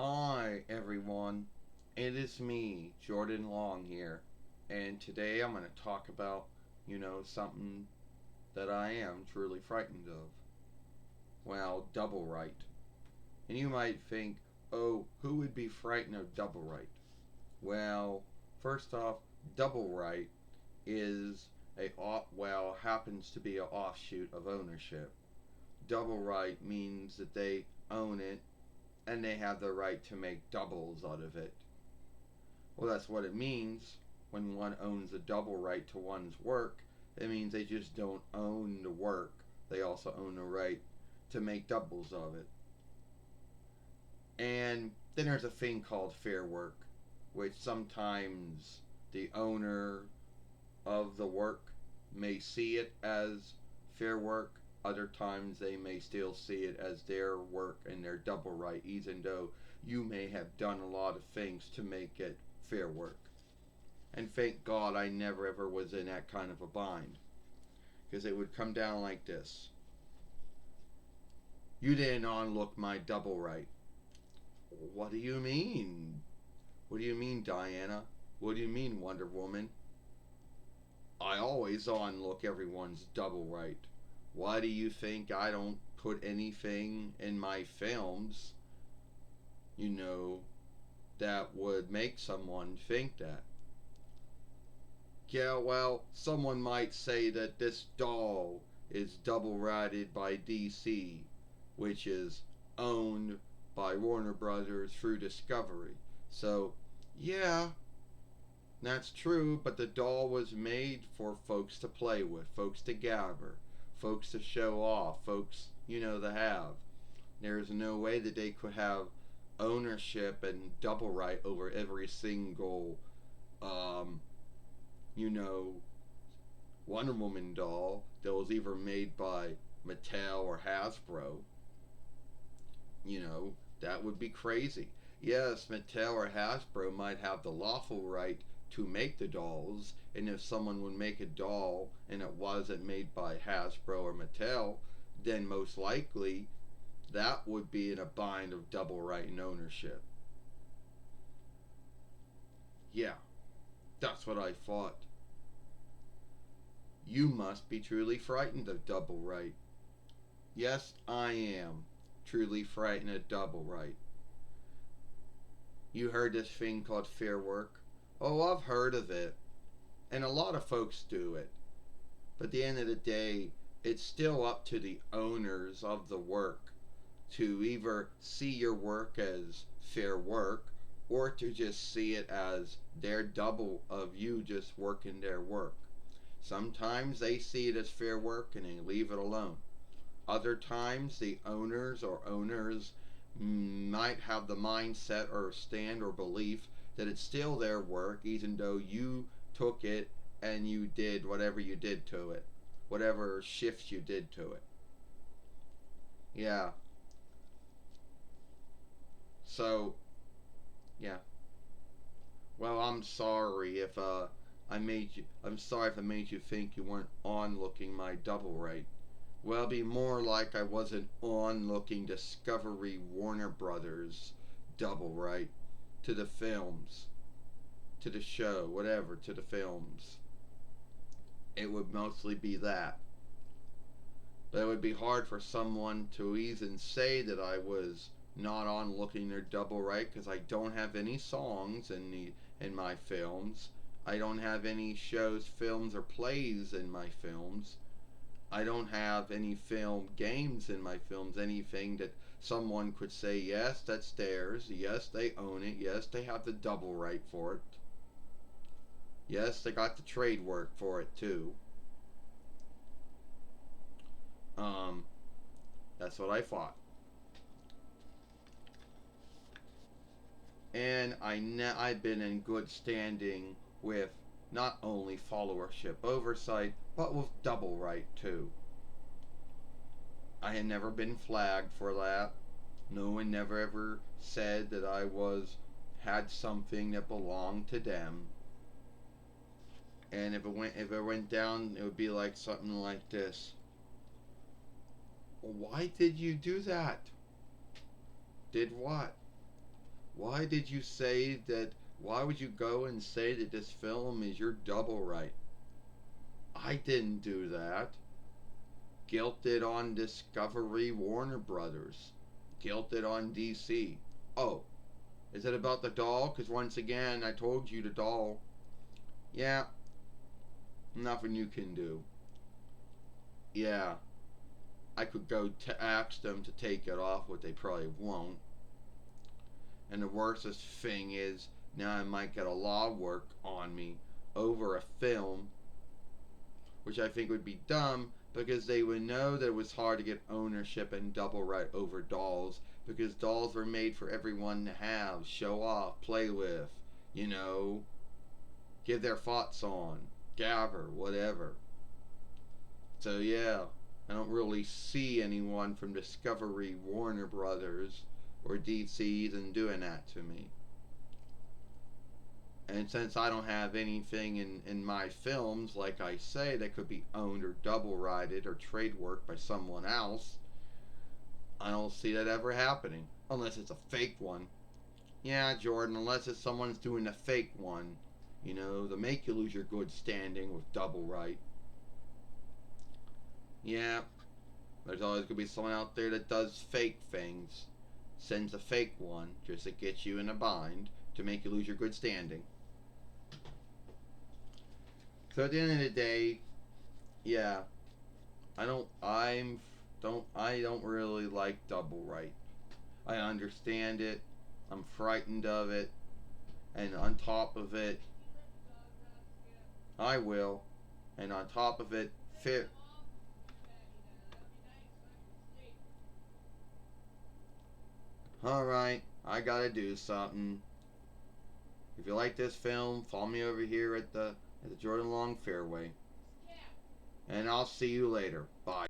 Hi everyone, it is me, Jordan Long here, and today I'm going to talk about, something that I am truly frightened of. Well, double right. And you might think, oh, who would be frightened of double right? Well, first off, double right is happens to be an offshoot of ownership. Double right means that they own it and they have the right to make doubles out of it. Well, that's what it means when one owns a double right to one's work. It means they just don't own the work, they also own the right to make doubles of it. And then there's a thing called fair work, which sometimes the owner of the work may see it as fair work. Other times they may still see it as their work and their double right, even though you may have done a lot of things to make it fair work. And thank God I never ever was in that kind of a bind. Because it would come down like this: you didn't unlook my double right. What do you mean? What do you mean, Diana? What do you mean, Wonder Woman? I always unlook everyone's double right. Why do you think I don't put anything in my films, you know, that would make someone think that? Yeah, well, someone might say that this doll is double ratted by DC, which is owned by Warner Brothers through Discovery. So, yeah, that's true, but the doll was made for folks to play with, folks to gather, folks to show off, folks, to have. There's no way that they could have ownership and double right over every single, um, you know, Wonder Woman doll that was either made by Mattel or Hasbro. That would be crazy. Yes, Mattel or Hasbro might have the lawful right to make the dolls, and if someone would make a doll and it wasn't made by Hasbro or Mattel, then most likely that would be in a bind of double right and ownership. Yeah, that's what I thought. You must be truly frightened of double right. Yes, I am truly frightened of double right. You heard this thing called fair work? Oh, I've heard of it. And a lot of folks do it. But at the end of the day, it's still up to the owners of the work to either see your work as fair work or to just see it as their double of you just working their work. Sometimes they see it as fair work and they leave it alone. Other times, the owners might have the mindset or stand or belief that it's still their work, even though you took it and you did whatever you did to it, whatever shifts you did to it. Yeah. So, yeah. Well, I'm sorry if I'm sorry if I made you think you weren't on looking my double right. Well, it'd be more like I wasn't on looking Discovery Warner Brothers double right to the films, to the show, whatever, to the films. It would mostly be that. But it would be hard for someone to even say that I was not on looking their double right because I don't have any songs in my films. I don't have any shows, films, or plays in my films. I don't have any film games in my films, anything that someone could say, yes, that's theirs. Yes, they own it. Yes, they have the double right for it. Yes, they got the trade work for it too. Um, that's what I thought. And I've been in good standing with not only followership oversight, but with double right too. I had never been flagged for that. No one never ever said that I had something that belonged to them. And if it went down, it would be like something like this. Why did you do that? Did what? Why did you say that? Why would you go and say that this film is your double right? I didn't do that. Guilted on Discovery, Warner Brothers. Guilted on DC. Oh, is it about the doll? Because once again, I told you the doll. Yeah, nothing you can do. Yeah, I could go to ask them to take it off, but they probably won't. And the worstest thing is, now I might get a law work on me over a film, which I think would be dumb because they would know that it was hard to get ownership and double right over dolls because dolls were made for everyone to have, show off, play with, you know, give their thoughts on, gather, whatever. So yeah, I don't really see anyone from Discovery, Warner Brothers, or DC even doing that to me. And since I don't have anything in my films, like I say, that could be owned or double righted or trade worked by someone else, I don't see that ever happening. Unless it's a fake one. Yeah, Jordan, unless it's someone's doing a fake one. You know, to make you lose your good standing with double right. Yeah, there's always going to be someone out there that does fake things. Sends a fake one just to get you in a bind to make you lose your good standing. So at the end of the day, yeah, I don't really like double right. I understand it. I'm frightened of it. And on top of it, I will. And on top of it, fit. Alright, I gotta do something. If you like this film, follow me over here at the Jordan Long Fairway. And I'll see you later. Bye.